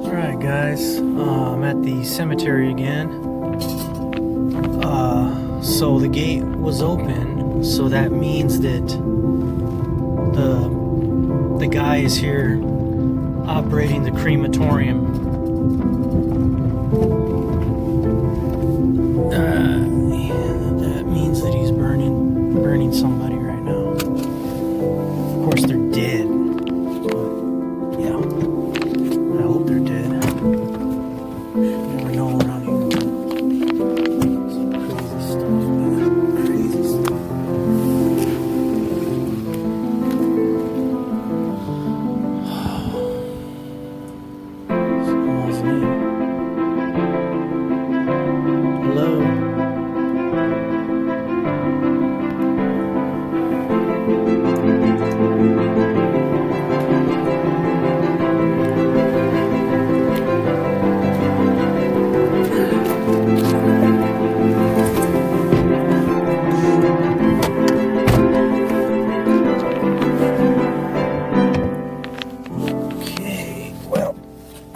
Alright guys, I'm at the cemetery again. So the gate was open, so that means that the guy is here operating the crematorium. That means that he's burning somebody right now. Of course they're dead, but yeah, I hope they're dead. Never know around here. Some crazy stuff, man. Crazy stuff. Someone's name. Hello.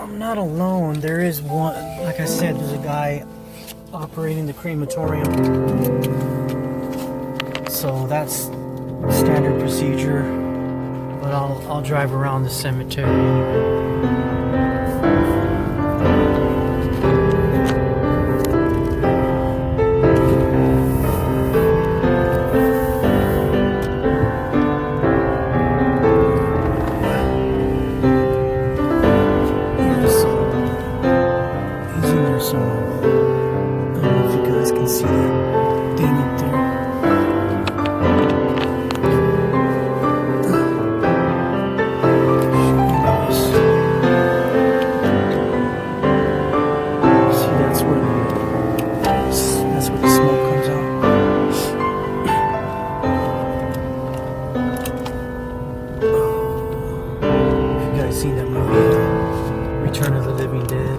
Not alone. There is one, like I said, there's a guy operating the crematorium, so that's standard procedure, but I'll drive around the cemetery anyway. See that thing up there? See, that's where the smoke comes out. If you guys seen that movie, Return of the Living Dead,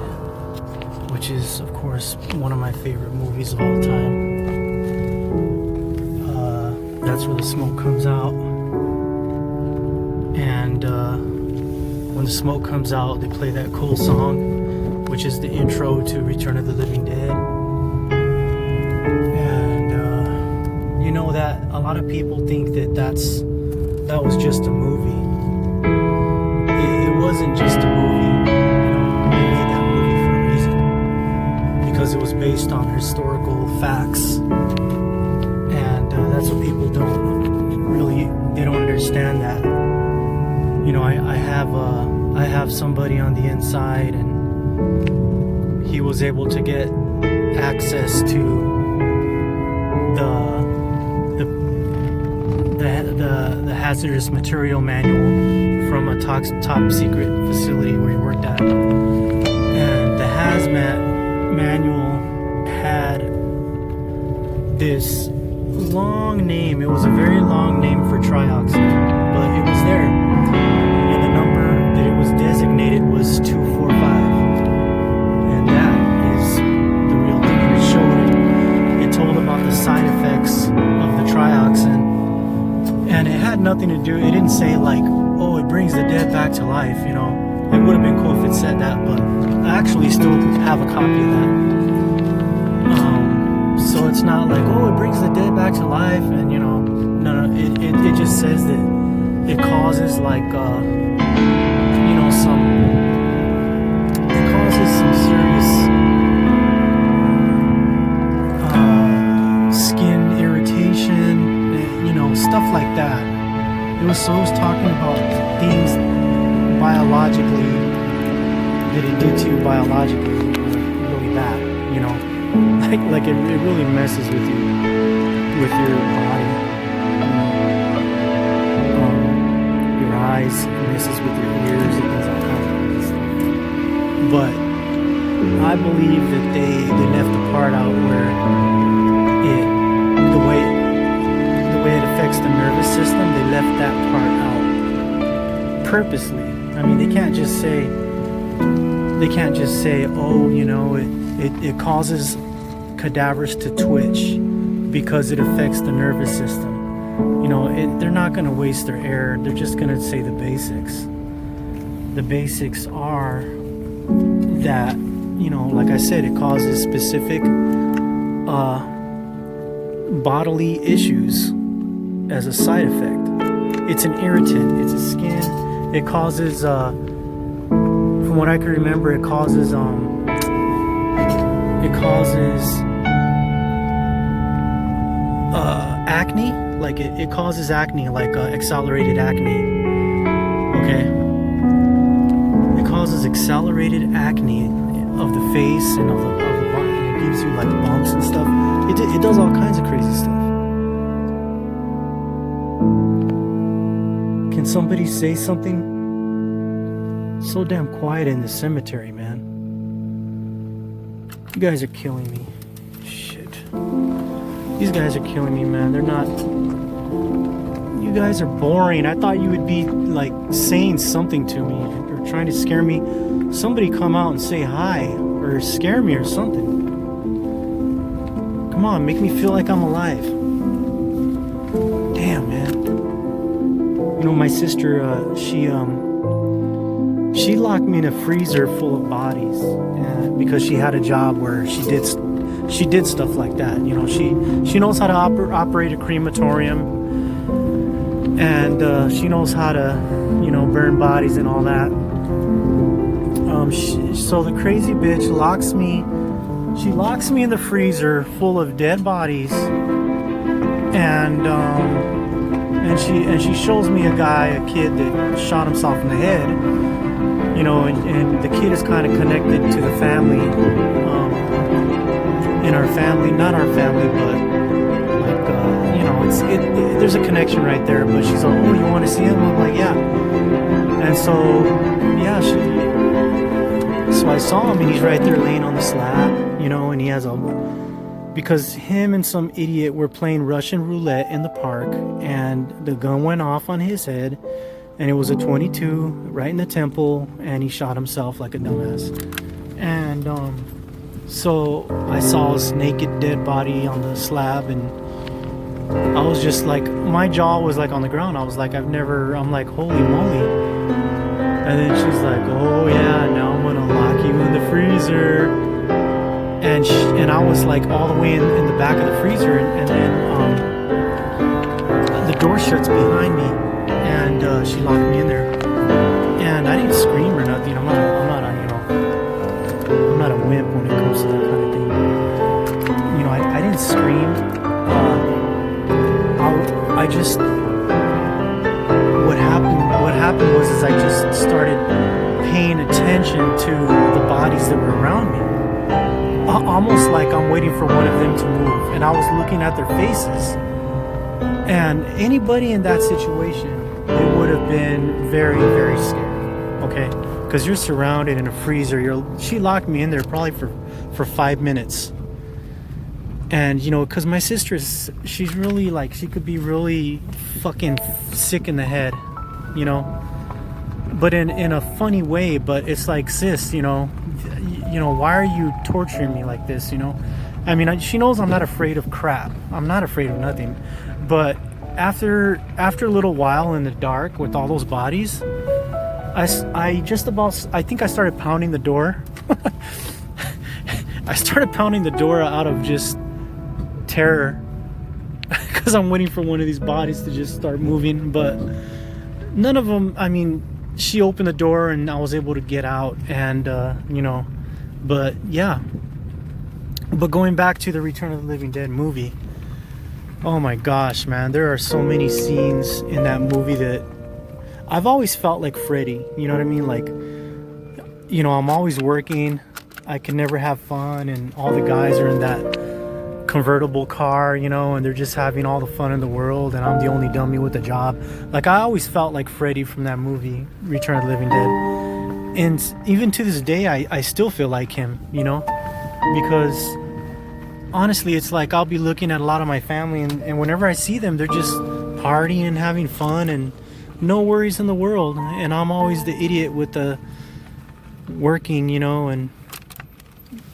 which is, of course, one of my favorite movies of all time. That's where the smoke comes out. And when the smoke comes out, they play that cool song, which is the intro to Return of the Living Dead. And you know that a lot of people think that that was just a movie. It wasn't just a movie. Because it was based on historical facts, and that's what people they don't understand that. You know, I have somebody on the inside, and he was able to get access to the hazardous material manual from a top secret facility where he worked at, and the hazmat manual had this long name. It was a very long name for trioxin, but it was there, and the number that it was designated was 245, and that is the real thing. And it showed it told about the side effects of the trioxin, and it had nothing to do, it didn't say like, oh, it brings the dead back to life, you know. It would have been cool if it said that, but I actually still have a copy of that. So it's not like, oh, it brings the dead back to life, and you know, no, it just says that it causes like, you know, it causes some serious skin irritation, you know, stuff like that. It was talking about things biologically that it did to you biologically really bad, you know, like it really messes with you, with your body, your eyes, it messes with your ears, it does all kinds of stuff. But I believe that they left the part out where the way it affects the nervous system, they left that part out purposely. I mean, they can't just say, oh, you know, it causes cadavers to twitch because it affects the nervous system. You know, they're not going to waste their air. They're just going to say the basics. The basics are that, you know, like I said, it causes specific bodily issues as a side effect. It's an irritant. It's a skin. It causes, from what I can remember, it causes acne. Like it causes acne, like accelerated acne. Okay. It causes accelerated acne of the face and of the body. It gives you like bumps and stuff. It does all kinds of crazy stuff. Can somebody say something? So damn quiet in the cemetery, man. You guys are killing me. Shit. These guys are killing me, man. They're not... You guys are boring. I thought you would be, like, saying something to me or trying to scare me. Somebody come out and say hi or scare me or something. Come on, make me feel like I'm alive. Damn, man. You know, my sister, she locked me in a freezer full of bodies because she had a job where she did stuff like that. You know, she knows how to operate a crematorium, and she knows how to, you know, burn bodies and all that. So the crazy bitch locks me in the freezer full of dead bodies, and she shows me a kid that shot himself in the head. You know, and the kid is kind of connected to the family, in our family, not our family, but like, you know, there's a connection right there. But she's like, oh, you want to see him? I'm like, yeah. And so, yeah, so I saw him, and he's right there laying on the slab, you know, and he has because him and some idiot were playing Russian roulette in the park, and the gun went off on his head. And it was a .22 right in the temple, and he shot himself like a dumbass. And so I saw his naked dead body on the slab, and I was just like, my jaw was like on the ground. I was like, I'm like, holy moly. And then she's like, oh yeah, now I'm gonna lock you in the freezer. And I was like all the way in the back of the freezer, and then the door shuts behind me. And she locked me in there, and I didn't scream or nothing. I'm not a wimp when it comes to that kind of thing. You know, I didn't scream. I just what happened was I just started paying attention to the bodies that were around me, almost like I'm waiting for one of them to move, and I was looking at their faces. And anybody in that situation, it would have been very, very scary, okay? Because you're surrounded in a freezer. She locked me in there probably for 5 minutes. And, you know, because my sister, she's really, like, she could be really fucking sick in the head, you know? But in a funny way, but it's like, sis, you know, why are you torturing me like this, you know? I mean, she knows I'm not afraid of crap. I'm not afraid of nothing. But after a little while in the dark with all those bodies, I think I started pounding the door. I started pounding the door out of just terror, because I'm waiting for one of these bodies to just start moving. But none of them, I mean, she opened the door and I was able to get out, and you know, but yeah. But going back to the Return of the Living Dead movie, oh my gosh, man, there are so many scenes in that movie that I've always felt like Freddy, you know what I mean? Like, you know, I'm always working, I can never have fun, and all the guys are in that convertible car, you know, and they're just having all the fun in the world, and I'm the only dummy with a job. Like, I always felt like Freddy from that movie, Return of the Living Dead. And even to this day, I still feel like him, you know, because honestly, it's like I'll be looking at a lot of my family, and whenever I see them, they're just partying and having fun and no worries in the world, and I'm always the idiot with the working, you know. And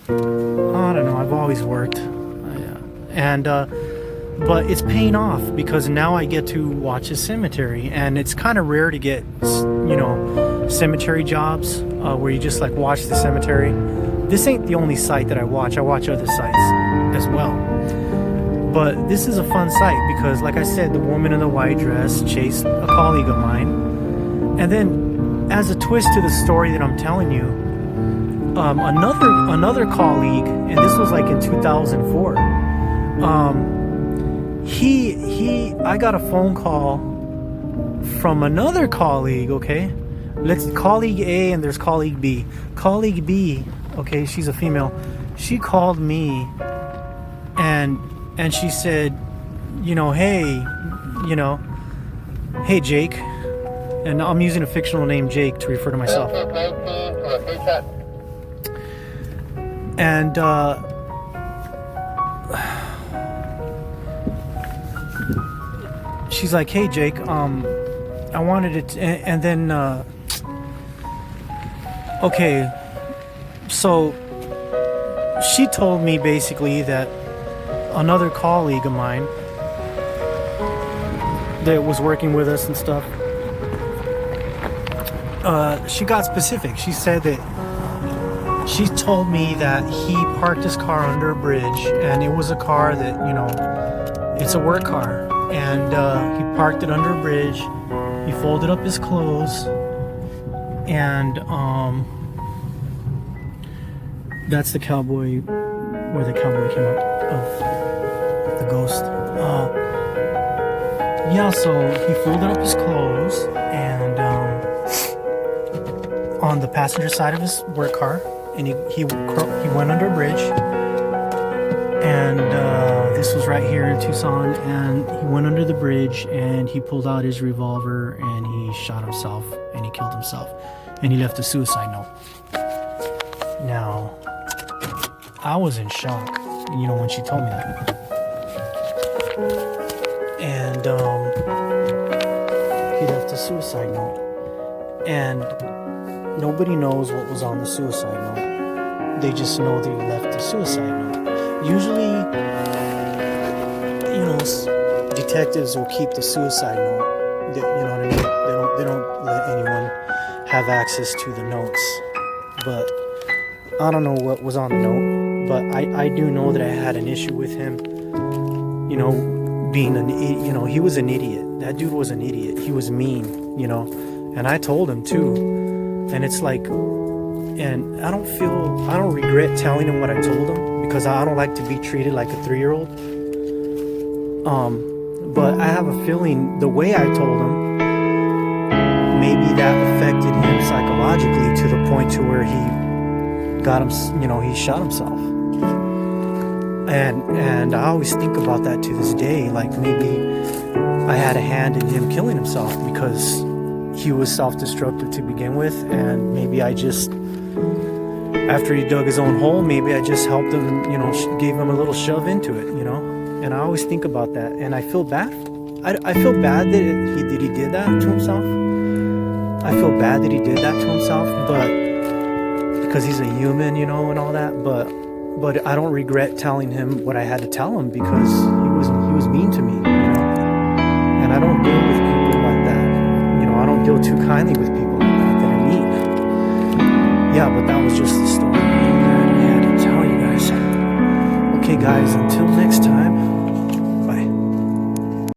I don't know, I've always worked, but it's paying off, because now I get to watch a cemetery, and it's kind of rare to get, you know, cemetery jobs where you just like watch the cemetery. This ain't the only site that I watch. I watch other sites as well. But this is a fun site because, like I said, the woman in the white dress chased a colleague of mine. And then, as a twist to the story that I'm telling you, another colleague, and this was like in 2004. I got a phone call from another colleague. Okay, colleague A and there's colleague B. Colleague B, okay, she's a female. She called me and she said, hey, hey Jake, and I'm using a fictional name Jake to refer to myself. And she's like, hey Jake, I wanted to, and then okay, so she told me basically that another colleague of mine that was working with us and stuff, she got specific. She said that she told me that he parked his car under a bridge, and it was a car that, it's a work car, and he parked it under a bridge. He folded up his clothes, and that's the cowboy, where the cowboy came up of the ghost. Yeah, so he folded up his clothes and on the passenger side of his work car, and he went under a bridge, and this was right here in Tucson, and he went under the bridge and he pulled out his revolver and he shot himself and he killed himself, and he left a suicide note. Now, I was in shock, when she told me that. And he left a suicide note, and nobody knows what was on the suicide note. They just know that he left a suicide note. Usually, detectives will keep the suicide note. You know what I mean? They don't let anyone have access to the notes. But I don't know what was on the note, but I do know that I had an issue with him. Being he was an idiot. That dude was an idiot. He was mean, and I told him too. And it's like, and I don't regret telling him what I told him, because I don't like to be treated like a 3-year-old. But I have a feeling the way I told him, maybe that affected him psychologically to the point to where he got him, he shot himself. And I always think about that to this day, like maybe I had a hand in him killing himself because he was self-destructive to begin with, and maybe I just, after he dug his own hole, maybe I just helped him, gave him a little shove into it, and I always think about that, and I feel bad. I feel bad that he did that to himself. I feel bad that he did that to himself, but because he's a human, and all that, but I don't regret telling him what I had to tell him, because he was mean to me, and I don't deal with people like that. I don't deal too kindly with people like that are mean. Yeah, but that was just the story that I had to tell you guys. Okay, guys, until next time.